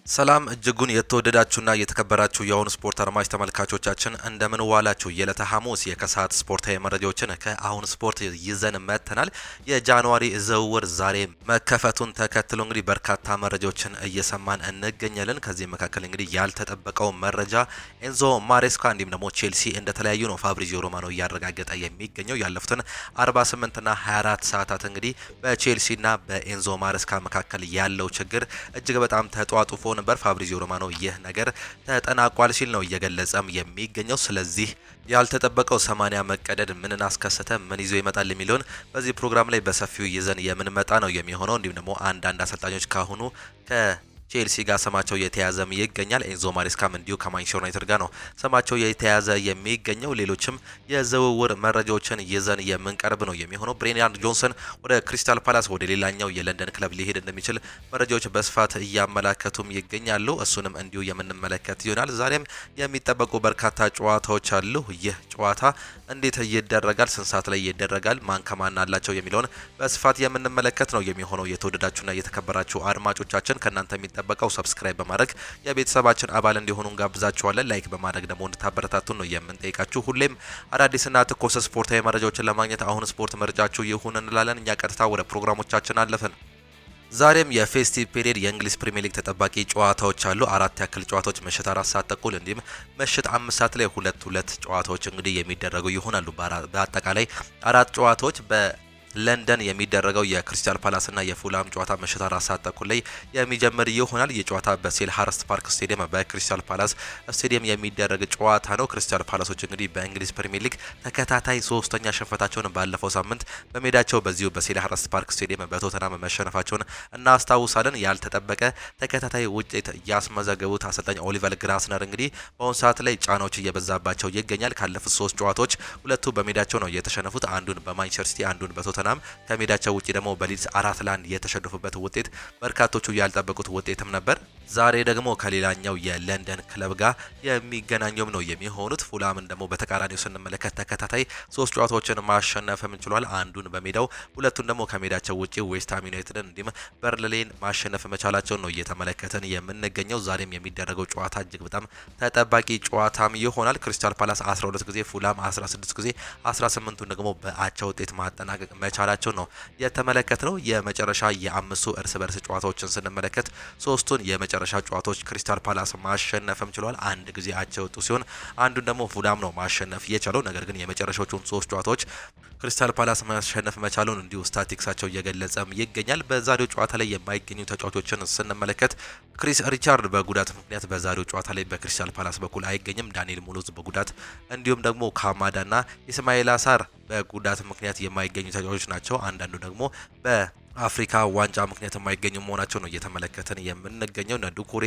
ሰላም እጅጉን የተወደዳችሁና የተከበራችሁ የአሁኑ ስፖርት አድማጭ ተመልካቾቻችን እንደምን ዋላችሁ። የዕለተ ሐሙስ የከሰዓት ስፖርታዊ መረጃዎችን ከአሁን ስፖርት ይዘን መጥተናል። የጃንዋሪ ዝውውር ዛሬ መከፈቱን ተከትሎ እንግዲህ በርካታ መረጃዎችን እየሰማን እንገኛለን። ከዚህ መካከል እንግዲህ ያልተጠበቀው መረጃ ኤንዞ ማሬስካ እንዲሁም ደግሞ ቼልሲ እንደተለያዩ ነው ፋብሪዚዮ ሮማኖ እያረጋገጠ የሚገኘው። ያለፉትን 48ና 24 ሰዓታት እንግዲህ በቼልሲና በኤንዞ ማሬስካ መካከል ያለው ችግር እጅግ በጣም ተጧጡፎ ነበር። ፋብሪዚዮ ሮማኖ ይህ ነገር ተጠናቋል ሲል ነው እየገለጸም የሚገኘው። ስለዚህ ያልተጠበቀው 80 መቀደድ ምንን አስከሰተ፣ ምን ይዞ ይመጣል የሚለውን በዚህ ፕሮግራም ላይ በሰፊው ይዘን የምንመጣ ነው የሚሆነው። እንዲሁም ደግሞ አንዳንድ አሰልጣኞች ካሁኑ ቼልሲ ጋር ስማቸው የተያዘም ይገኛል። ኤንዞ ማሬስካም እንዲሁ ከማንቸስተር ዩናይትድ ጋር ነው ስማቸው የተያዘ የሚገኘው። ሌሎችም የዝውውር መረጃዎችን ይዘን የምንቀርብ ነው የሚሆነው። ብሬንያን ጆንሰን ወደ ክሪስታል ፓላስ ወደ ሌላኛው የለንደን ክለብ ሊሄድ እንደሚችል መረጃዎች በስፋት እያመላከቱም ይገኛሉ። እሱንም እንዲሁ የምንመለከት ይሆናል። ዛሬም የሚጠበቁ በርካታ ጨዋታዎች አሉ። ይህ ጨዋታ እንዴት ይደረጋል፣ ስንት ሰዓት ላይ ይደረጋል፣ ማን ከማን አላቸው የሚለውን በስፋት የምንመለከት ነው የሚሆነው። የተወደዳችሁና የተከበራችሁ አድማጮቻችን ከእናንተ የሚጠበቀው ሰብስክራይብ በማድረግ የቤተሰባችን አባል እንዲሆኑ እንጋብዛችኋለን። ላይክ በማድረግ ደግሞ እንድታበረታቱን ነው የምንጠይቃችሁ። ሁሌም አዳዲስና ትኩስ ስፖርታዊ መረጃዎችን ለማግኘት አሁን ስፖርት ምርጫችሁ ይሁን እንላለን። እኛ ቀጥታ ወደ ፕሮግራሞቻችን አለፍን። ዛሬም የፌስቲቭ ፔሪየድ የእንግሊዝ ፕሪሚየር ሊግ ተጠባቂ ጨዋታዎች አሉ። አራት ያክል ጨዋታዎች ምሽት 4 ሰዓት ተኩል እንዲሁም ምሽት 5 ሰዓት ላይ ሁለት ጨዋታዎች እንግዲህ የሚደረጉ ይሆናሉ። በአጠቃላይ አራት ጨዋታዎች ለንደን የሚደረገው የክሪስታል ፓላስ እና የፉላም ጨዋታ ምሽት 4 ሰዓት ተኩል ላይ የሚጀምር ይሆናል። የጨዋታ በሴልሃርስት ፓርክ ስቴዲየም በክሪስታል ፓላስ ስቴዲየም የሚደረግ ጨዋታ ነው። ክሪስታል ፓላሶች እንግዲህ በእንግሊዝ ፕሪሚየር ሊግ ተከታታይ ሶስተኛ ሽንፈታቸውን ባለፈው ሳምንት በሜዳቸው በዚሁ በሴልሃርስት ፓርክ ስቴዲየም በቶተናም መሸነፋቸውን እናስታውሳለን። ያልተጠበቀ ተከታታይ ውጤት ያስመዘገቡት አሰልጣኝ ኦሊቨር ግራስነር እንግዲህ በአሁኑ ሰዓት ላይ ጫናዎች እየበዛባቸው ይገኛል። ካለፉት 3 ጨዋታዎች ሁለቱ በሜዳቸው ነው የተሸነፉት። አንዱን በማንቸስተር ሲቲ አንዱን በቶተናም ከሜዳቸው ውጪ ደግሞ በሊድስ 4-1 የተሸነፉበት ውጤት በርካቶቹ ያልጠበቁት ውጤትም ነበር። ዛሬ ደግሞ ከሌላኛው የለንደን ክለብ ጋር የሚገናኙም ነው የሚሆኑት። ፉላምን ደግሞ በተቃራኒው ስንመለከት ተከታታይ 3 ጨዋታዎችን ማሸነፍም ችሏል። አንዱን በሜዳው ሁለቱን ደግሞ ከሜዳቸው ውጪ ዌስትሃም ዩናይትድን እንዲሁም በርንሌይን ማሸነፍ መቻላቸው ነው እየተመለከተን የምንገኘው። ዛሬም የሚደረገው ጨዋታ እጅግ በጣም ተጠባቂ ጨዋታም ይሆናል። ክሪስታል ፓላስ 12 ጊዜ፣ ፉላም 16 ጊዜ 18ቱን ደግሞ በአቻ ውጤት ማጠናቀቅ መቻላቸው ነው የተመለከትነው። የመጨረሻ የአምስቱ እርስ በርስ ጨዋታዎችን ስንመለከት 3ቱን የመጨረሻ ጨዋታዎች ክሪስታል ፓላስ ማሸነፍም ችሏል። አንድ ጊዜ አቻ የወጡ ሲሆን አንዱን ደግሞ ፉላም ነው ማሸነፍ የቻለው። ነገር ግን የመጨረሻዎቹን 3 ጨዋታዎች ክሪስታል ፓላስ ማሸነፍ መቻሉን እንዲሁ ስታቲክሳቸው እየገለጸም ይገኛል። በዛሬው ጨዋታ ላይ የማይገኙ ተጫዋቾችን ስንመለከት ክሪስ ሪቻርድ በጉዳት ምክንያት በዛሬው ጨዋታ ላይ በክሪስታል ፓላስ በኩል አይገኝም። ዳንኤል ሙኑዝ በጉዳት እንዲሁም ደግሞ ካማዳና ኢስማኤል አሳር በጉዳት ምክንያት የማይገኙ ተጫዋቾች ናቸው። አንዳንዱ ደግሞ በአፍሪካ ዋንጫ ምክንያት የማይገኙ መሆናቸው ነው እየተመለከተን የምንገኘው። ዱኩሬ፣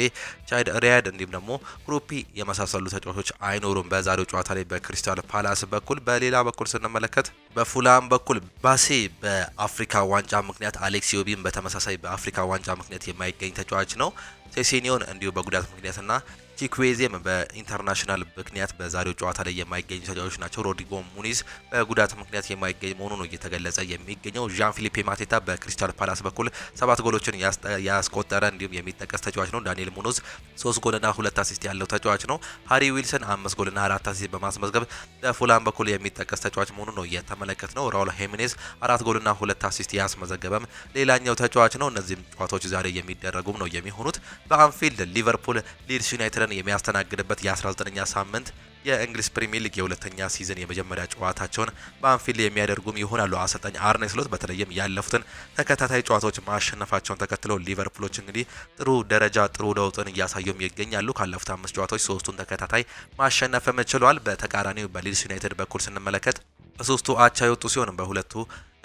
ቻይድ ሪያድ እንዲሁም ደግሞ ግሩፒ የመሳሰሉ ተጫዋቾች አይኖሩም በዛሬው ጨዋታ ላይ በክሪስታል ፓላስ በኩል። በሌላ በኩል ስንመለከት በፉላም በኩል ባሴ በአፍሪካ ዋንጫ ምክንያት፣ አሌክሲዮቢን በተመሳሳይ በአፍሪካ ዋንጫ ምክንያት የማይገኝ ተጫዋች ነው። ሴሴኒዮን እንዲሁ በጉዳት ምክንያትና ቺኩዌዜም በኢንተርናሽናል ምክንያት በዛሬው ጨዋታ ላይ የማይገኙ ተጫዋቾች ናቸው። ሮድሪጎ ሙኒዝ በጉዳት ምክንያት የማይገኝ መሆኑ ነው እየተገለጸ የሚገኘው። ዣን ፊሊፔ ማቴታ በክሪስታል ፓላስ በኩል 7 ጎሎችን ያስቆጠረ እንዲሁም የሚጠቀስ ተጫዋች ነው። ዳንኤል ሙኑዝ 3 ጎልና 2 አሲስት ያለው ተጫዋች ነው። ሃሪ ዊልሰን 5 ጎልና 4 አሲስት በማስመዝገብ በፉላም በኩል የሚጠቀስ ተጫዋች መሆኑ ነው እየተመለከት ነው። ራውል ሄሚኔዝ 4 ጎልና 2 አሲስት ያስመዘገበም ሌላኛው ተጫዋች ነው። እነዚህም ጨዋታዎች ዛሬ የሚደረጉም ነው የሚሆኑት። በአንፊልድ ሊቨርፑል ሊድስ ዩናይትድ የሚያስተናግድበት የ19ኛ ሳምንት የእንግሊዝ ፕሪሚየር ሊግ የሁለተኛ ሲዝን የመጀመሪያ ጨዋታቸውን በአንፊልድ የሚያደርጉም ይሆናሉ። አሰልጣኝ አርኔ ስሎት በተለይም ያለፉትን ተከታታይ ጨዋታዎች ማሸነፋቸውን ተከትለው ሊቨርፑሎች እንግዲህ ጥሩ ደረጃ ጥሩ ለውጥን እያሳዩም ይገኛሉ። ካለፉት 5 ጨዋታዎች 3ቱን ተከታታይ ማሸነፍም ችለዋል። በተቃራኒው በሊድስ ዩናይትድ በኩል ስንመለከት በ3ቱ አቻ የወጡ ሲሆን በሁለቱ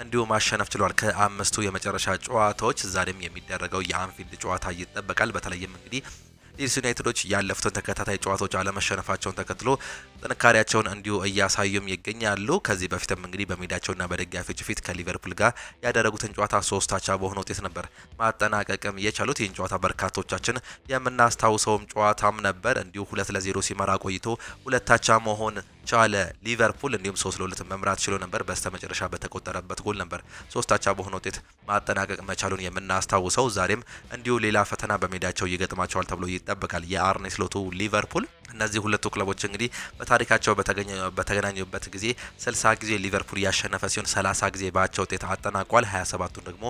እንዲሁ ማሸነፍ ችሏል። ከ5ቱ የመጨረሻ ጨዋታዎች ዛሬም የሚደረገው የአንፊልድ ጨዋታ ይጠበቃል። በተለይም እንግዲህ ሊድስ ዩናይትዶች ያለፉትን ተከታታይ ጨዋታዎች አለመሸነፋቸውን ተከትሎ ጥንካሬያቸውን እንዲሁ እያሳዩም ይገኛሉ። ከዚህ በፊትም እንግዲህ በሜዳቸውና በደጋፊዎች ፊት ከሊቨርፑል ጋር ያደረጉትን ጨዋታ 3 አቻ በሆነ ውጤት ነበር ማጠናቀቅም የቻሉት። ይህን ጨዋታ በርካቶቻችን የምናስታውሰውም ጨዋታም ነበር። እንዲሁ 2-0 ሲመራ ቆይቶ 2 አቻ መሆን ቻለ ሊቨርፑል እንዲሁም 3-2 መምራት ችሎ ነበር። በስተመጨረሻ በተቆጠረበት ጎል ነበር 3 አቻ በሆነ ውጤት ማጠናቀቅ መቻሉን የምናስታውሰው። ዛሬም እንዲሁ ሌላ ፈተና በሜዳቸው ይገጥማቸዋል ተብሎ ይጠበቃል የአርኔ ስሎቱ ሊቨርፑል። እነዚህ ሁለቱ ክለቦች እንግዲህ በታሪካቸው በተገናኙበት ጊዜ 60 ጊዜ ሊቨርፑል ያሸነፈ ሲሆን 30 ጊዜ በአቻ ውጤት አጠናቋል። 27ቱን ደግሞ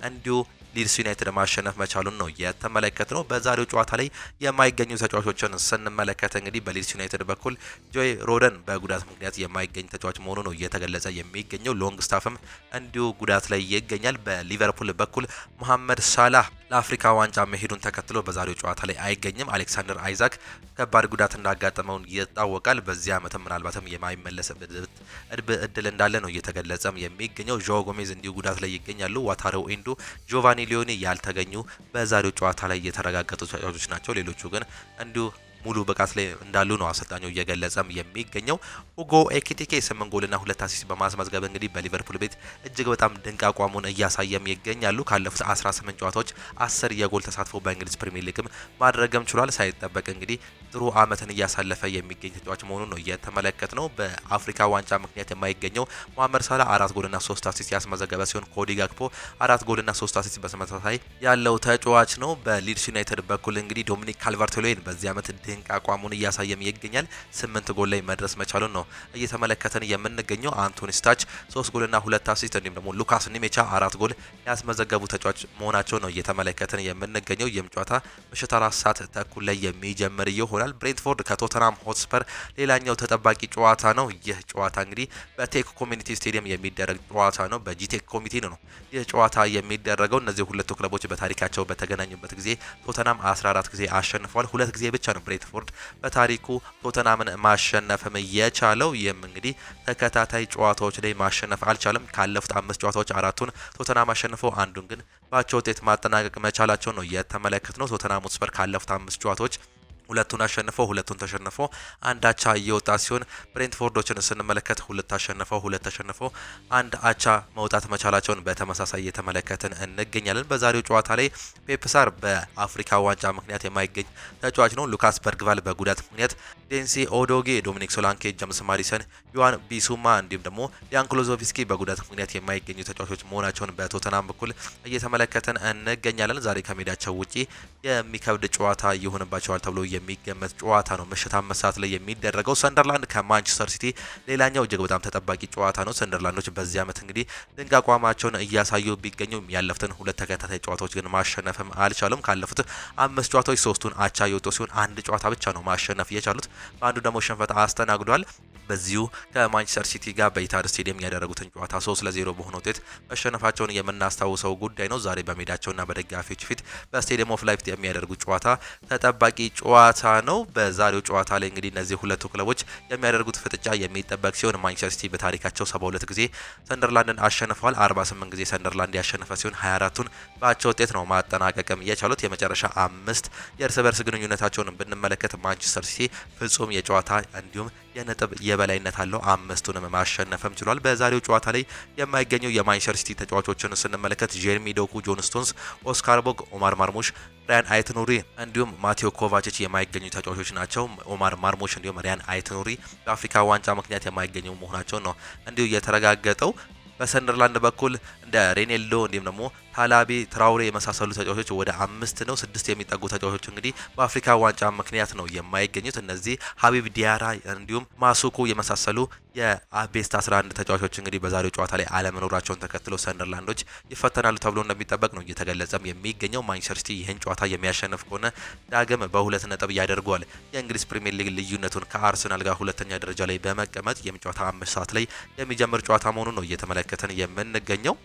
እንዲሁ ሊድስ ዩናይትድ ማሸነፍ መቻሉን ነው የተመለከትነው። በዛሬው ጨዋታ ላይ የማይገኙ ተጫዋቾችን ስንመለከት እንግዲህ በሊድስ ዩናይትድ በኩል ጆይ ሮደን በጉዳት ምክንያት የማይገኝ ተጫዋች መሆኑ ነው እየተገለጸ የሚገኘው። ሎንግ ስታፍም እንዲሁ ጉዳት ላይ ይገኛል። በሊቨርፑል በኩል መሐመድ ሳላህ ለአፍሪካ ዋንጫ መሄዱን ተከትሎ በዛሬው ጨዋታ ላይ አይገኝም። አሌክሳንደር አይዛክ ከባድ ጉዳት እንዳጋጠመውን ይታወቃል። በዚህ ዓመትም ምናልባትም የማይመለስበት እድል እንዳለ ነው እየተገለጸም የሚገኘው። ጆ ጎሜዝ እንዲሁ ጉዳት ላይ ይገኛሉ። ዋታሮ ኢንዱ፣ ጆቫኒ ሊዮኒ ያልተገኙ በዛሬው ጨዋታ ላይ የተረጋገጡ ተጫዋቾች ናቸው። ሌሎቹ ግን እንዲሁ ሙሉ ብቃት ላይ እንዳሉ ነው አሰልጣኙ እየገለጸም የሚገኘው። ሁጎ ኤኪቲኬ 8 ጎልና 2 አሲስት በማስመዝገብ እንግዲህ በሊቨርፑል ቤት እጅግ በጣም ድንቅ አቋሙን እያሳየም ይገኛሉ። ካለፉት 18 ጨዋታዎች 10 የጎል ተሳትፎ በእንግሊዝ ፕሪሚየር ሊግም ማድረግም ችሏል። ሳይጠበቅ እንግዲህ ጥሩ ዓመትን እያሳለፈ የሚገኝ ተጫዋች መሆኑን ነው እየተመለከትነው። በአፍሪካ ዋንጫ ምክንያት የማይገኘው መሐመድ ሳላ 4 ጎልና 3 አሲስት ያስመዘገበ ሲሆን ኮዲ ጋክፖ 4 ጎልና 3 አሲስት በተመሳሳይ ያለው ተጫዋች ነው። በሊድስ ዩናይትድ በኩል እንግዲህ ዶሚኒክ ካልቨርት-ሎይን በዚህ ዓመት ድንቅ አቋሙን እያሳየም ይገኛል። 8 ጎል ላይ መድረስ መቻሉን ነው እየተመለከተን የምንገኘው። አንቶኒ ስታች 3 ጎልና 2 አሲስት እንዲሁም ደግሞ ሉካስ ኒሜቻ 4 ጎል ያስመዘገቡ ተጫዋች መሆናቸው ነው እየተመለከተን የምንገኘው። ይህም ጨዋታ ምሽት 4 ሰዓት ተኩል ላይ የሚጀምር ይሆናል። ብሬንትፎርድ ከቶተናም ሆትስፐር ሌላኛው ተጠባቂ ጨዋታ ነው። ይህ ጨዋታ እንግዲህ በቴክ ኮሚኒቲ ስቴዲየም የሚደረግ ጨዋታ ነው። በጂቴክ ኮሚቴ ነው ይህ ጨዋታ የሚደረገው። እነዚህ ሁለቱ ክለቦች በታሪካቸው በተገናኙበት ጊዜ ቶተናም 14 ጊዜ አሸንፈዋል። 2 ጊዜ ብቻ ነው ብሬንትፎርድ በታሪኩ ቶተናምን ማሸነፍም የቻለው። ይህም እንግዲህ ተከታታይ ጨዋታዎች ላይ ማሸነፍ አልቻለም። ካለፉት 5 ጨዋታዎች 4ቱን ቶተናም አሸንፈው አንዱን ግን በአቻ ውጤት ማጠናቀቅ መቻላቸው ነው የተመለከትነው። ቶተናም ሆትስፐር ካለፉት 5 ጨዋታዎች 2ቱን አሸንፈው 2ቱን ተሸንፈው አንድ አቻ እየወጣ ሲሆን ብሬንትፎርዶችን ስንመለከት 2 አሸንፈው 2 ተሸንፈው አንድ አቻ መውጣት መቻላቸውን በተመሳሳይ እየተመለከትን እንገኛለን። በዛሬው ጨዋታ ላይ ፔፕሳር በአፍሪካ ዋንጫ ምክንያት የማይገኝ ተጫዋች ነው። ሉካስ በርግቫል በጉዳት ምክንያት፣ ዴንሲ ኦዶጌ፣ ዶሚኒክ ሶላንኬ፣ ጀምስ ማዲሰን፣ ዮዋን ቢሱማ እንዲሁም ደግሞ ያን ክሎዞቪስኪ በጉዳት ምክንያት የማይገኙ ተጫዋቾች መሆናቸውን በቶተናም በኩል እየተመለከትን እንገኛለን። ዛሬ ከሜዳቸው ውጪ የሚከብድ ጨዋታ ይሆንባቸዋል ተብሎ የሚገመት ጨዋታ ነው። ምሽት 5 ሰዓት ላይ የሚደረገው ሰንደርላንድ ከማንቸስተር ሲቲ ሌላኛው እጅግ በጣም ተጠባቂ ጨዋታ ነው። ሰንደርላንዶች በዚህ ዓመት እንግዲህ ድንቅ አቋማቸውን እያሳዩ ቢገኙም ያለፉትን 2 ተከታታይ ጨዋታዎች ግን ማሸነፍም አልቻሉም። ካለፉት 5 ጨዋታዎች 3ቱን አቻ የወጡ ሲሆን አንድ ጨዋታ ብቻ ነው ማሸነፍ የቻሉት። በአንዱ ደግሞ ሽንፈት አስተናግዷል። በዚሁ ከማንቸስተር ሲቲ ጋር በኢታድ ስቴዲየም ያደረጉትን ጨዋታ 3-0 በሆነ ውጤት መሸነፋቸውን የምናስታውሰው ጉዳይ ነው። ዛሬ በሜዳቸውና በደጋፊዎች ፊት በስቴዲየም ኦፍ ላይት የሚያደርጉት ጨዋታ ተጠባቂ ጨዋታ ነው። በዛሬው ጨዋታ ላይ እንግዲህ እነዚህ ሁለቱ ክለቦች የሚያደርጉት ፍጥጫ የሚጠበቅ ሲሆን ማንቸስተር ሲቲ በታሪካቸው 72 ጊዜ ሰንደርላንድን አሸንፈዋል። 48 ጊዜ ሰንደርላንድ ያሸነፈ ሲሆን 24ቱን በአቻ ውጤት ነው ማጠናቀቅም የቻሉት። የመጨረሻ 5 የእርስ በርስ ግንኙነታቸውን ብንመለከት ማንቸስተር ሲቲ ፍጹም የጨዋታ እንዲሁም የነጥብ የበላይነት አለው። 5ቱንም ማሸነፍም ችሏል። በዛሬው ጨዋታ ላይ የማይገኙ የማንቸስተር ሲቲ ተጫዋቾችን ስንመለከት ጄሬሚ ዶኩ፣ ጆን ስቶንስ፣ ኦስካር ቦግ፣ ኦማር ማርሙሽ፣ ሪያን አይትኑሪ እንዲሁም ማቴዮ ኮቫችች የማይገኙ ተጫዋቾች ናቸው። ኦማር ማርሙሽ እንዲሁም ሪያን አይትኑሪ በአፍሪካ ዋንጫ ምክንያት የማይገኙ መሆናቸው ነው እንዲሁ የተረጋገጠው። በሰንደርላንድ በኩል እንደ ሬኔልዶ እንዲሁም ደግሞ ታላቢ ትራውሬ የመሳሰሉ ተጫዋቾች ወደ 5 ነው 6 የሚጠጉ ተጫዋቾች እንግዲህ በአፍሪካ ዋንጫ ምክንያት ነው የማይገኙት። እነዚህ ሀቢብ ዲያራ እንዲሁም ማሱኩ የመሳሰሉ የቤስት 11 ተጫዋቾች እንግዲህ በዛሬው ጨዋታ ላይ አለመኖራቸውን ተከትሎ ሰንደርላንዶች ይፈተናሉ ተብሎ እንደሚጠበቅ ነው እየተገለጸም የሚገኘው። ማንቸስተር ሲቲ ይህን ጨዋታ የሚያሸንፍ ከሆነ ዳግም በ2 ነጥብ ያደርገዋል የእንግሊዝ ፕሪሚየር ሊግ ልዩነቱን ከአርሰናል ጋር 2ኛ ደረጃ ላይ በመቀመጥ ጨዋታ 5 ሰዓት ላይ የሚጀምር ጨዋታ መሆኑን ነው እየተመለከተን የምንገኘው።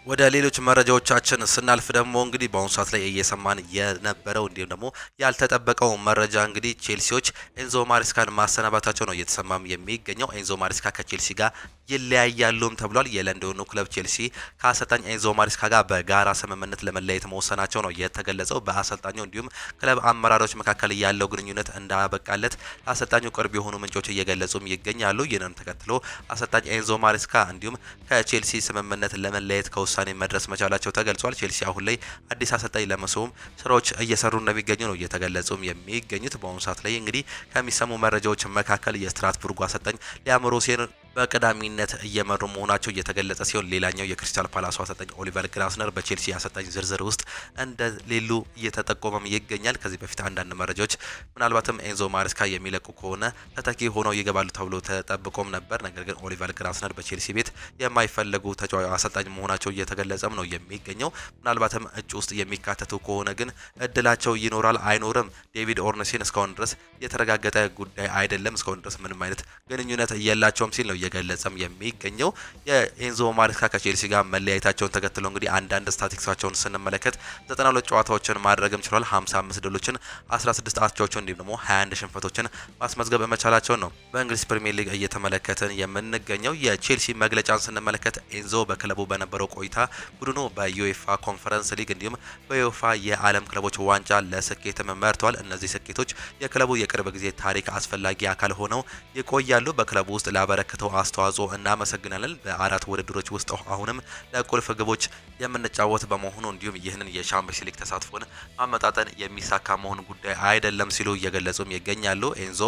ወደ ሌሎች መረጃዎቻችን ስናልፍ ደግሞ እንግዲህ በአሁኑ ሰዓት ላይ እየሰማን የነበረው እንዲሁም ደግሞ ያልተጠበቀው መረጃ እንግዲህ ቼልሲዎች ኤንዞ ማሪስካን ማሰናባታቸው ነው እየተሰማም የሚገኘው። ኤንዞ ማሪስካ ከቼልሲ ጋር ይለያያሉም ተብሏል። የለንደኑ ክለብ ቼልሲ ከአሰልጣኝ ኤንዞ ማሪስካ ጋር በጋራ ስምምነት ለመለየት መወሰናቸው ነው የተገለጸው። በአሰልጣኙ እንዲሁም ክለብ አመራሮች መካከል ያለው ግንኙነት እንዳበቃለት ለአሰልጣኙ ቅርብ የሆኑ ምንጮች እየገለጹም ይገኛሉ። ይህንን ተከትሎ አሰልጣኝ ኤንዞ ማሪስካ እንዲሁም ከቼልሲ ስምምነት ለመለየት ከወሰኑ ውሳኔ መድረስ መቻላቸው ተገልጿል። ቼልሲ አሁን ላይ አዲስ አሰልጣኝ ለመሾም ስራዎች እየሰሩ እንደሚገኙ ነው እየተገለጹም የሚገኙት። በአሁኑ ሰዓት ላይ እንግዲህ ከሚሰሙ መረጃዎች መካከል የስትራስቡርጉ አሰልጣኝ ሊያም ሮሴን በቀዳሚነት እየመሩ መሆናቸው እየተገለጸ ሲሆን ሌላኛው የክሪስታል ፓላስ አሰልጣኝ ኦሊቨር ግላስነር በቼልሲ አሰልጣኝ ዝርዝር ውስጥ እንደሌሉ እየተጠቆመም ይገኛል። ከዚህ በፊት አንዳንድ መረጃዎች ምናልባትም ኤንዞ ማሬስካ የሚለቁ ከሆነ ተተኪ ሆነው ይገባሉ ተብሎ ተጠብቆም ነበር። ነገር ግን ኦሊቨር ግላስነር በቼልሲ ቤት የማይፈለጉ ተጫዋች አሰልጣኝ መሆናቸው እየተገለጸም ነው የሚገኘው። ምናልባትም እጩ ውስጥ የሚካተቱ ከሆነ ግን እድላቸው ይኖራል አይኖርም ዴቪድ ኦርነስቴን እስካሁን ድረስ የተረጋገጠ ጉዳይ አይደለም። እስካሁን ድረስ ምንም አይነት ግንኙነት የላቸውም ሲል ነው እየገለጸም የሚገኘው። የኤንዞ ማሬስካ ከቼልሲ ጋር መለያየታቸውን ተከትሎ እንግዲህ አንዳንድ ስታቲክሳቸውን ስንመለከት 92 ጨዋታዎችን ማድረግም ችሏል። 55 ድሎችን፣ 16 አቻዎችን እንዲሁም ደግሞ 21 ሽንፈቶችን ማስመዝገብ መቻላቸውን ነው በእንግሊዝ ፕሪሚየር ሊግ እየተመለከትን የምንገኘው። የቼልሲ መግለጫን ስንመለከት ኤንዞ በክለቡ በነበረው ቆይታ ቡድኑ በዩኤፋ ኮንፈረንስ ሊግ እንዲሁም በዩኤፋ የዓለም ክለቦች ዋንጫ ለስኬትም መርቷል። እነዚህ ስኬቶች የክለቡ የቅርብ ጊዜ ታሪክ አስፈላጊ አካል ሆነው ይቆያሉ። በክለቡ ውስጥ ላበረከተው አስተዋጽኦ እናመሰግናለን። በአራት ውድድሮች ውስጥ አሁንም ለቁልፍ ግቦች የምንጫወት በመሆኑ እንዲሁም ይህንን የሻምፒዮንስ ሊግ ተሳትፎን ማመጣጠን የሚሳካ መሆን ጉዳይ አይደለም ሲሉ እየገለጹም ይገኛሉ። ኤንዞ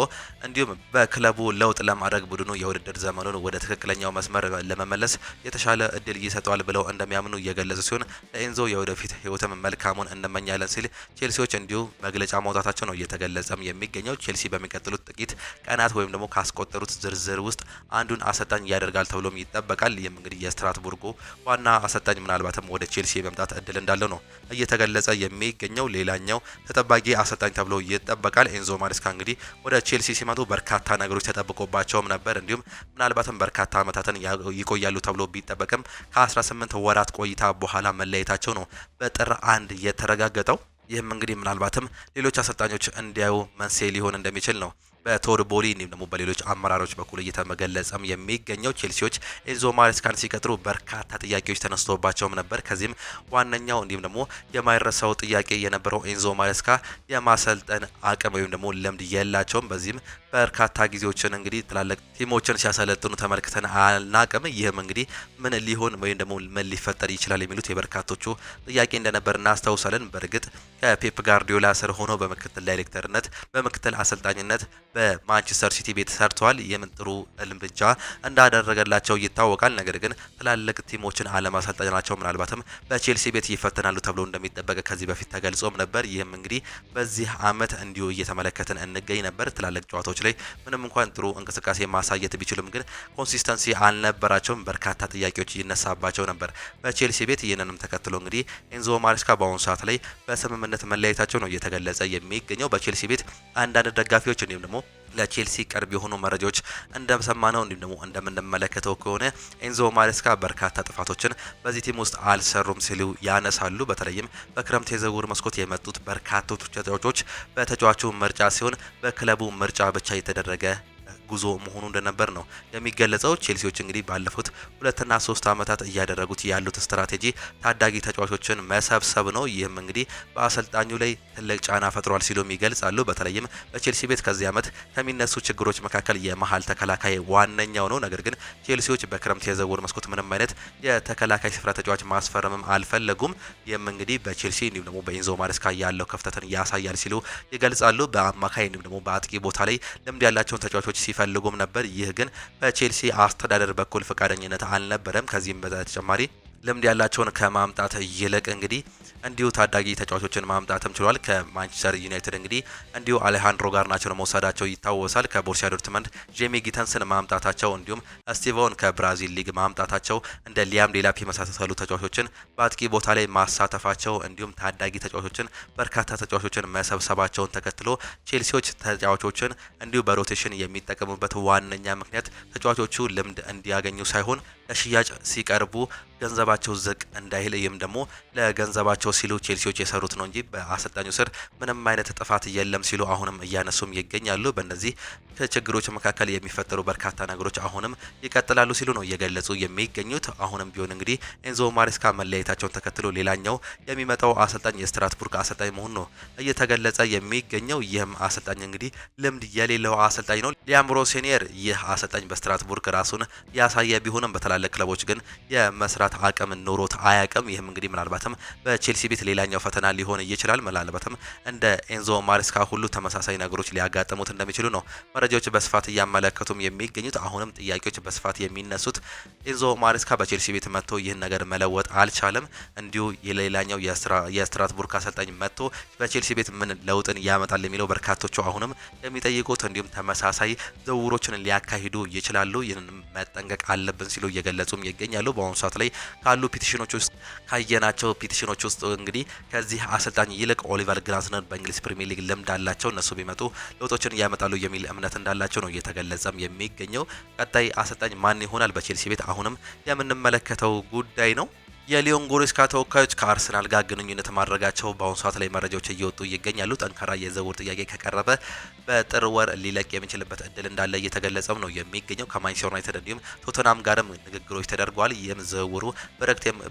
እንዲሁም በክለቡ ለውጥ ለማድረግ ቡድኑ የውድድር ዘመኑን ወደ ትክክለኛው መስመር ለመመለስ የተሻለ እድል ይሰጠዋል ብለው እንደሚያምኑ እየገለጹ ሲሆን ለኤንዞ የወደፊት ህይወትም መልካሙን እንመኛለን ሲል ቼልሲዎች እንዲሁ መግለጫ ማውጣታቸው ነው እየተገለጸም የሚገኘው። ቼልሲ በሚቀጥሉት ጥቂት ቀናት ወይም ደግሞ ካስቆጠሩት ዝርዝር ውስጥ አንዱን አሰልጣኝ ያደርጋል ተብሎም ይጠበቃል። ይህም እንግዲህ የስትራስቡርጉ ዋና አሰልጣኝ ምናልባትም ወደ ቼልሲ የመምጣት እድል እንዳለው ነው እየተገለጸ የሚገኘው። ሌላኛው ተጠባቂ አሰልጣኝ ተብሎ ይጠበቃል። ኤንዞ ማሬስካ እንግዲህ ወደ ቼልሲ ሲመጡ በርካታ ነገሮች ተጠብቆባቸውም ነበር። እንዲሁም ምናልባትም በርካታ ዓመታትን ይቆያሉ ተብሎ ቢጠበቅም ከ18 ወራት ቆይታ በኋላ መለየታቸው ነው በጥር 1 የተረጋገጠው። ይህም እንግዲህ ምናልባትም ሌሎች አሰልጣኞች እንዲያዩ መንስኤ ሊሆን እንደሚችል ነው በቶድ ቦሊ እንዲሁም ደግሞ በሌሎች አመራሮች በኩል እየተገለጸም የሚገኘው። ቼልሲዎች ኤንዞ ማሬስካን ሲቀጥሩ በርካታ ጥያቄዎች ተነስቶባቸውም ነበር። ከዚህም ዋነኛው እንዲሁም ደግሞ የማይረሳው ጥያቄ የነበረው ኤንዞ ማሬስካ የማሰልጠን አቅም ወይም ደግሞ ልምድ የላቸውም። በዚህም በርካታ ጊዜዎችን እንግዲህ ትላልቅ ቲሞችን ሲያሰለጥኑ ተመልክተን አናቅም። ይህም እንግዲህ ምን ሊሆን ወይም ደግሞ ምን ሊፈጠር ይችላል የሚሉት የበርካቶቹ ጥያቄ እንደነበር እናስታውሳለን። በእርግጥ ከፔፕ ጋርዲዮላ ስር ሆኖ በምክትል ዳይሬክተርነት በምክትል አሰልጣኝነት በማንቸስተር ሲቲ ቤት ሰርተዋል። ይህም ጥሩ እርምጃ እንዳደረገላቸው ይታወቃል። ነገር ግን ትላልቅ ቲሞችን አለማሰልጠናቸው ምናልባትም በቼልሲ ቤት ይፈተናሉ ተብሎ እንደሚጠበቅ ከዚህ በፊት ተገልጾም ነበር። ይህም እንግዲህ በዚህ አመት እንዲሁ እየተመለከትን እንገኝ ነበር። ትላልቅ ጨዋታዎች ላይ ምንም እንኳን ጥሩ እንቅስቃሴ ማሳየት ቢችሉም ግን ኮንሲስተንሲ አልነበራቸውም። በርካታ ጥያቄዎች ይነሳባቸው ነበር በቼልሲ ቤት። ይህንንም ተከትሎ እንግዲህ ኤንዞ ማሬስካ በአሁኑ ሰዓት ላይ በስምምነት መለያየታቸው ነው እየተገለጸ የሚገኘው። በቼልሲ ቤት አንዳንድ ደጋፊዎች እንዲሁም ደግሞ ለቼልሲ ቅርብ የሆኑ መረጃዎች እንደሰማነው እንዲሁም ደግሞ እንደምንመለከተው ከሆነ ኤንዞ ማሬስካ በርካታ ጥፋቶችን በዚህ ቲም ውስጥ አልሰሩም ሲሉ ያነሳሉ። በተለይም በክረምት የዝውውር መስኮት የመጡት በርካቶች ተጫዋቾች በተጫዋቹ ምርጫ ሲሆን በክለቡ ምርጫ ብቻ የተደረገ ጉዞ መሆኑ እንደነበር ነው የሚገለጸው። ቼልሲዎች እንግዲህ ባለፉት 2 እና 3 ዓመታት እያደረጉት ያሉት ስትራቴጂ ታዳጊ ተጫዋቾችን መሰብሰብ ነው። ይህም እንግዲህ በአሰልጣኙ ላይ ትልቅ ጫና ፈጥሯል ሲሉም ይገልጻሉ። በተለይም በቼልሲ ቤት ከዚህ ዓመት ከሚነሱ ችግሮች መካከል የመሀል ተከላካይ ዋነኛው ነው። ነገር ግን ቼልሲዎች በክረምት የዝውውር መስኮት ምንም አይነት የተከላካይ ስፍራ ተጫዋች ማስፈረምም አልፈለጉም። ይህም እንግዲህ በቼልሲ እንዲሁም ደግሞ በኤንዞ ማሬስካ ያለው ክፍተትን ያሳያል ሲሉ ይገልጻሉ። በአማካይ እንዲሁም ደግሞ በአጥቂ ቦታ ላይ ልምድ ያላቸውን ተጫዋቾች ሲፈልጉም ነበር። ይህ ግን በቼልሲ አስተዳደር በኩል ፈቃደኝነት አልነበረም። ከዚህም በተጨማሪ ልምድ ያላቸውን ከማምጣት ይልቅ እንግዲህ እንዲሁ ታዳጊ ተጫዋቾችን ማምጣትም ችሏል። ከማንቸስተር ዩናይትድ እንግዲህ እንዲሁ አሌሃንድሮ ጋርናቾን መውሰዳቸው ይታወሳል። ከቦሩሲያ ዶርትመንድ ጄሚ ጊተንስን ማምጣታቸው እንዲሁም ስቲቮን ከብራዚል ሊግ ማምጣታቸው እንደ ሊያም ዴላፕ የመሳሰሉ ተጫዋቾችን በአጥቂ ቦታ ላይ ማሳተፋቸው እንዲሁም ታዳጊ ተጫዋቾችን በርካታ ተጫዋቾችን መሰብሰባቸውን ተከትሎ ቼልሲዎች ተጫዋቾችን እንዲሁ በሮቴሽን የሚጠቀሙበት ዋነኛ ምክንያት ተጫዋቾቹ ልምድ እንዲያገኙ ሳይሆን ለሽያጭ ሲቀርቡ ገንዘባቸው ዝቅ እንዳይል ይህም ደግሞ ለገንዘባቸው ሲሉ ቼልሲዎች የሰሩት ነው እንጂ በአሰልጣኙ ስር ምንም አይነት ጥፋት የለም ሲሉ አሁንም እያነሱም ይገኛሉ። በእነዚህ ችግሮች መካከል የሚፈጠሩ በርካታ ነገሮች አሁንም ይቀጥላሉ ሲሉ ነው እየገለጹ የሚገኙት። አሁንም ቢሆን እንግዲህ ኤንዞ ማሬስካ መለያየታቸውን ተከትሎ ሌላኛው የሚመጣው አሰልጣኝ የስትራስቡርግ አሰልጣኝ መሆኑ ነው እየተገለጸ የሚገኘው። ይህም አሰልጣኝ እንግዲህ ልምድ የሌለው አሰልጣኝ ነው። ሊያም ሮሴኒየር ይህ አሰልጣኝ በስትራስቡርግ ራሱን ያሳየ ቢሆንም በትላልቅ ክለቦች ግን የመስራት የመስራት አቅም ኖሮት አያቅም። ይህም እንግዲህ ምናልባትም በቼልሲ ቤት ሌላኛው ፈተና ሊሆን ይችላል። ምናልባትም እንደ ኤንዞ ማሬስካ ሁሉ ተመሳሳይ ነገሮች ሊያጋጥሙት እንደሚችሉ ነው መረጃዎች በስፋት እያመለከቱም የሚገኙት። አሁንም ጥያቄዎች በስፋት የሚነሱት ኤንዞ ማሬስካ በቼልሲ ቤት መጥቶ ይህን ነገር መለወጥ አልቻለም። እንዲሁ የሌላኛው የስትራስቡርግ አሰልጣኝ መጥቶ በቼልሲ ቤት ምን ለውጥን ያመጣል የሚለው በርካቶቹ አሁንም የሚጠይቁት፣ እንዲሁም ተመሳሳይ ዝውውሮችን ሊያካሂዱ ይችላሉ። ይህንን መጠንቀቅ አለብን ሲሉ እየገለጹም ይገኛሉ። በአሁኑ ሰዓት ላይ ካሉ ፒቲሽኖች ውስጥ ካየናቸው ፒቲሽኖች ውስጥ እንግዲህ ከዚህ አሰልጣኝ ይልቅ ኦሊቨር ግላስነር በእንግሊዝ ፕሪሚየር ሊግ ልምድ አላቸው፣ እነሱ ቢመጡ ለውጦችን ያመጣሉ የሚል እምነት እንዳላቸው ነው እየተገለጸም የሚገኘው። ቀጣይ አሰልጣኝ ማን ይሆናል በቼልሲ ቤት አሁንም የምንመለከተው ጉዳይ ነው። የሊዮን ጎሬስካ ተወካዮች ከአርሰናል ጋር ግንኙነት ማድረጋቸው በአሁኑ ሰዓት ላይ መረጃዎች እየወጡ ይገኛሉ። ጠንካራ የዝውውር ጥያቄ ከቀረበ በጥር ወር ሊለቅ የሚችልበት እድል እንዳለ እየተገለጸም ነው የሚገኘው። ከማንቸስተር ዩናይትድ እንዲሁም ቶተናም ጋርም ንግግሮች ተደርጓል። ይህም ዝውውሩ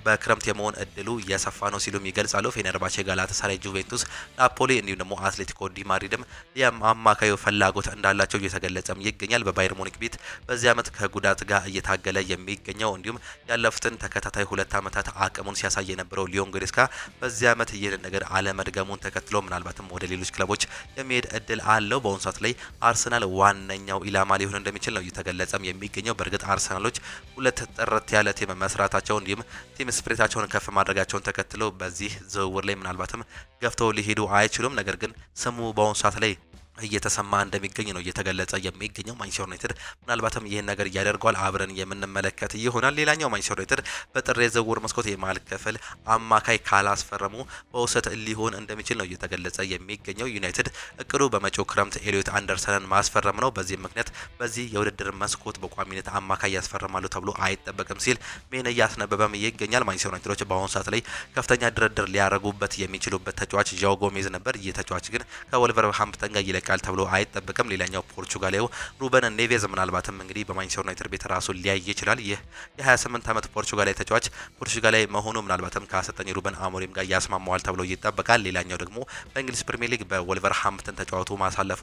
በክረምት የመሆን እድሉ እየሰፋ ነው ሲሉም ይገልጻሉ። ፌነርባቼ፣ ጋላታሳራይ፣ ጁቬንቱስ፣ ናፖሊ እንዲሁም ደግሞ አትሌቲኮ ዲ ማድሪድም የአማካዩ ፍላጎት እንዳላቸው እየተገለጸም ይገኛል። በባየር ሙኒክ ቤት በዚህ ዓመት ከጉዳት ጋር እየታገለ የሚገኘው እንዲሁም ያለፉትን ተከታታይ 2 ዓመታት አቅሙን ሲያሳይ የነበረው ሊዮን ጎሬስካ በዚህ ዓመት ይህንን ነገር አለመድገሙን ተከትሎ ምናልባትም ወደ ሌሎች ክለቦች የሚሄድ እድል አለው። በአሁኑ ሰዓት ላይ አርሰናል ዋነኛው ኢላማ ሊሆን እንደሚችል ነው እየተገለጸም የሚገኘው። በእርግጥ አርሰናሎች ሁለት ጥርት ያለ ቲም መስራታቸው እንዲሁም ቲም ስፕሪታቸውን ከፍ ማድረጋቸውን ተከትሎ በዚህ ዝውውር ላይ ምናልባትም ገፍተው ሊሄዱ አይችሉም። ነገር ግን ስሙ በአሁኑ ሰዓት ላይ እየተሰማ እንደሚገኝ ነው እየተገለጸ የሚገኘው። ማንቸስተር ዩናይትድ ምናልባትም ይህን ነገር እያደርገዋል አብረን የምንመለከት ይሆናል። ሌላኛው ማንቸስተር ዩናይትድ በጥር የዝውውር መስኮት የመሃል ክፍል አማካይ ካላስፈረሙ በውሰት ሊሆን እንደሚችል ነው እየተገለጸ የሚገኘው። ዩናይትድ እቅዱ በመጪው ክረምት ኤሊዮት አንደርሰንን ማስፈረም ነው። በዚህም ምክንያት በዚህ የውድድር መስኮት በቋሚነት አማካይ ያስፈርማሉ ተብሎ አይጠበቅም ሲል ሜን እያስነበበም ይገኛል። ማንቸስተር ዩናይትዶች በአሁኑ ሰዓት ላይ ከፍተኛ ድርድር ሊያደርጉበት የሚችሉበት ተጫዋች ዣኦ ጎሜዝ ነበር። ይህ ተጫዋች ግን ከወልቨርሃምፕተን ጋር ይለቃል ተብሎ አይጠበቅም። ሌላኛው ፖርቹጋላዊው ሩበን ኔቬዝ ምናልባትም እንግዲህ በማንቸስተር ዩናይትድ ቤት ራሱን ሊያይ ይችላል። ይህ የ28 ዓመት ፖርቹጋላዊ ተጫዋች ፖርቹጋላዊ መሆኑ ምናልባትም ከአሰልጣኝ ሩበን አሞሪም ጋር ያስማማዋል ተብሎ ይጠበቃል። ሌላኛው ደግሞ በእንግሊዝ ፕሪሚየር ሊግ በወልቨርሃምፕተን ተጫዋቱ ማሳለፉ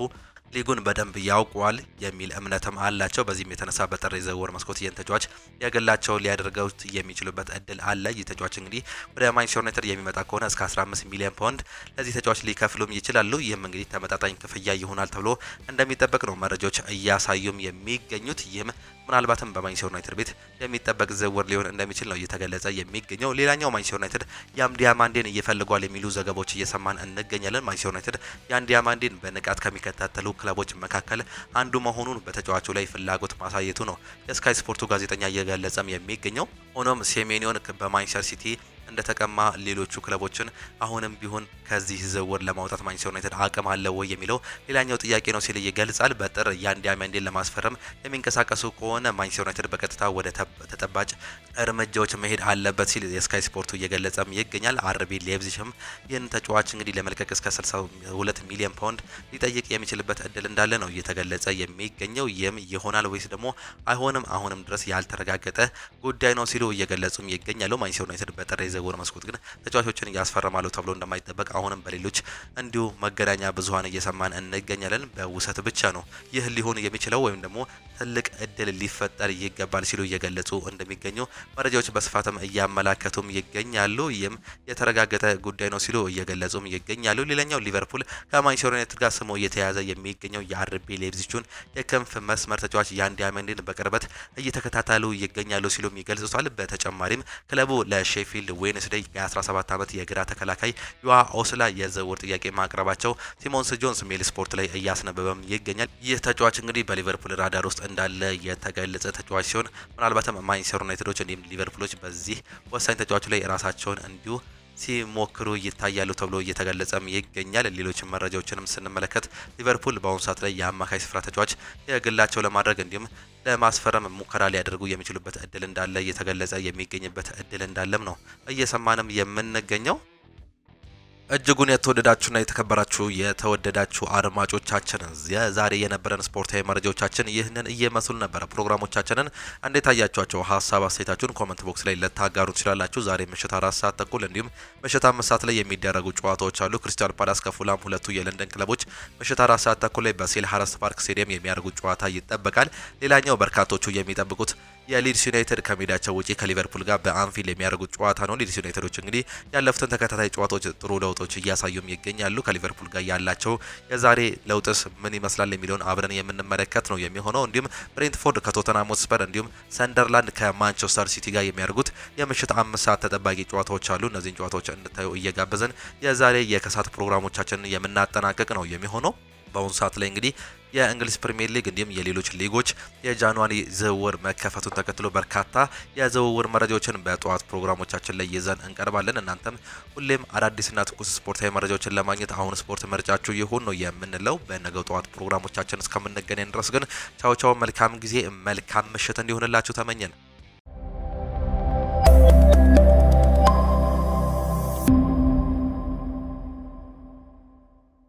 ሊጉን በደንብ ያውቀዋል የሚል እምነትም አላቸው። በዚህም የተነሳ በጥር የዝውውር መስኮት ይህን ተጫዋች የግላቸው ሊያደርገውት የሚችሉበት እድል አለ። ይህ ተጫዋች እንግዲህ ወደ ማንቸስተር ዩናይትድ የሚመጣ ከሆነ እስከ 15 ሚሊዮን ፓውንድ ለዚህ ተጫዋች ሊከፍሉም ይችላሉ። ይህም እንግዲህ ተመጣጣኝ ክፍያ ይሆናል ተብሎ እንደሚጠበቅ ነው መረጃዎች እያሳዩም የሚገኙት። ይህም ምናልባትም በማንቸስተር ዩናይትድ ቤት የሚጠበቅ ዝውውር ሊሆን እንደሚችል ነው እየተገለጸ የሚገኘው። ሌላኛው ማንቸስተር ዩናይትድ ያም ዲያማንዴን እየፈልጓል የሚሉ ዘገባዎች እየሰማን እንገኛለን። ማንቸስተር ዩናይትድ ያን ዲያማንዴን በንቃት ከሚከታተሉ ክለቦች መካከል አንዱ መሆኑን በተጫዋቹ ላይ ፍላጎት ማሳየቱ ነው የስካይ ስፖርቱ ጋዜጠኛ እየገለጸም የሚገኘው። ሆኖም ሴሜኒዮን በማንቸስተር ሲቲ እንደተቀማ ሌሎቹ ክለቦችን አሁንም ቢሆን ከዚህ ዝውውር ለማውጣት ማንቸስተር ዩናይትድ አቅም አለው ወይ የሚለው ሌላኛው ጥያቄ ነው ሲል ይገልጻል። በጥር ያን ዲያማንዴን ለማስፈረም የሚንቀሳቀሱ ከሆነ ማንቸስተር ዩናይትድ በቀጥታ ወደ ተጠባጭ እርምጃዎች መሄድ አለበት ሲል የስካይ ስፖርቱ እየገለጸም ይገኛል። አርቢ ሌፕዚግም ይህን ተጫዋች እንግዲህ ለመልቀቅ እስከ 62 ሚሊዮን ፓውንድ ሊጠይቅ የሚችልበት እድል እንዳለ ነው እየተገለጸ የሚገኘው። ይህም ይሆናል ወይስ ደግሞ አይሆንም አሁንም ድረስ ያልተረጋገጠ ጉዳይ ነው ሲሉ እየገለጹም ይገኛሉ። ማንቸስተር ዩናይትድ በጥር የዝውውር መስኮት ግን ተጫዋቾችን ያስፈርማሉ ተብሎ እንደማይጠበቅ አሁንም በሌሎች እንዲሁ መገናኛ ብዙሃን እየሰማን እንገኛለን። በውሰት ብቻ ነው ይህ ሊሆን የሚችለው ወይም ደግሞ ትልቅ እድል ሊፈጠር ይገባል ሲሉ እየገለጹ እንደሚገኙ መረጃዎች በስፋትም እያመላከቱም ይገኛሉ። ይህም የተረጋገጠ ጉዳይ ነው ሲሉ እየገለጹም ይገኛሉ። ሌላኛው ሊቨርፑል ከማንቸስተር ዩናይትድ ጋር ስሙ እየተያዘ የሚገኘው የአርቢ ሌፕዚጉን የክንፍ መስመር ተጫዋች ያን ዲያማንዴን በቅርበት እየተከታተሉ ይገኛሉ ሲሉም ይገልጹታል። በተጨማሪም ክለቡ ለሼፊልድ ዌድነስዴይ የ17 ዓመት የግራ ተከላካይ ዮዋ ኦስላ የዝውውር ጥያቄ ማቅረባቸው ሲሞንስ ጆንስ ሜል ስፖርት ላይ እያስነበበም ይገኛል። ይህ ተጫዋች እንግዲህ በሊቨርፑል ራዳር ውስጥ እንዳለ የተገለጸ ተጫዋች ሲሆን ምናልባትም ማንቸስተር ዩናይትዶች እንዲሁም ሊቨርፑሎች በዚህ ወሳኝ ተጫዋቹ ላይ ራሳቸውን እንዲሁ ሲሞክሩ ይታያሉ ተብሎ እየተገለጸም ይገኛል። ሌሎች መረጃዎችንም ስንመለከት ሊቨርፑል በአሁኑ ሰዓት ላይ የአማካይ ስፍራ ተጫዋች የግላቸው ለማድረግ እንዲሁም ለማስፈረም ሙከራ ሊያደርጉ የሚችሉበት እድል እንዳለ እየተገለጸ የሚገኝበት እድል እንዳለም ነው እየሰማንም የምንገኘው። እጅጉን የተወደዳችሁና የተከበራችሁ የተወደዳችሁ አድማጮቻችን ዛሬ የነበረን ስፖርታዊ መረጃዎቻችን ይህንን እየመስሉ ነበር። ፕሮግራሞቻችንን እንዴት አያችኋቸው? ሀሳብ አስተያየታችሁን ኮመንት ቦክስ ላይ ልታጋሩ ትችላላችሁ። ዛሬ ምሽት 4 ሰዓት ተኩል እንዲሁም ምሽት 5 ሰዓት ላይ የሚደረጉ ጨዋታዎች አሉ። ክሪስታል ፓላስ ከፉላም ሁለቱ የለንደን ክለቦች ምሽት 4 ሰዓት ተኩል ላይ በሴልኸርስት ፓርክ ስቴዲየም የሚያደርጉት ጨዋታ ይጠበቃል። ሌላኛው በርካቶቹ የሚጠብቁት የሊድስ ዩናይትድ ከሜዳቸው ውጪ ከሊቨርፑል ጋር በአንፊልድ የሚያደርጉት ጨዋታ ነው። ሊድስ ዩናይትዶች እንግዲህ ያለፉትን ተከታታይ ጨዋታዎች ጥሩ ለውጦች እያሳዩም ይገኛሉ። ከሊቨርፑል ጋር ያላቸው የዛሬ ለውጥስ ምን ይመስላል የሚለውን አብረን የምንመለከት ነው የሚሆነው። እንዲሁም ብሬንትፎርድ ከቶተንሃም ሆትስፐር እንዲሁም ሰንደርላንድ ከማንቸስተር ሲቲ ጋር የሚያደርጉት የምሽት 5 ሰዓት ተጠባቂ ጨዋታዎች አሉ። እነዚህን ጨዋታዎች እንድታዩ እየጋበዘን የዛሬ የከሳት ፕሮግራሞቻችንን የምናጠናቀቅ ነው የሚሆነው። በአሁኑ ሰዓት ላይ እንግዲህ የእንግሊዝ ፕሪሚየር ሊግ እንዲሁም የሌሎች ሊጎች የጃንዋሪ ዝውውር መከፈቱን ተከትሎ በርካታ የዝውውር መረጃዎችን በጠዋት ፕሮግራሞቻችን ላይ ይዘን እንቀርባለን። እናንተም ሁሌም አዳዲስና ትኩስ ስፖርታዊ መረጃዎችን ለማግኘት አሁን ስፖርት ምርጫችሁ ይሁን ነው የምንለው። በነገው ጠዋት ፕሮግራሞቻችን እስከምንገናኝ ድረስ ግን ቻው ቻው፣ መልካም ጊዜ፣ መልካም ምሽት እንዲሆንላችሁ ተመኘን።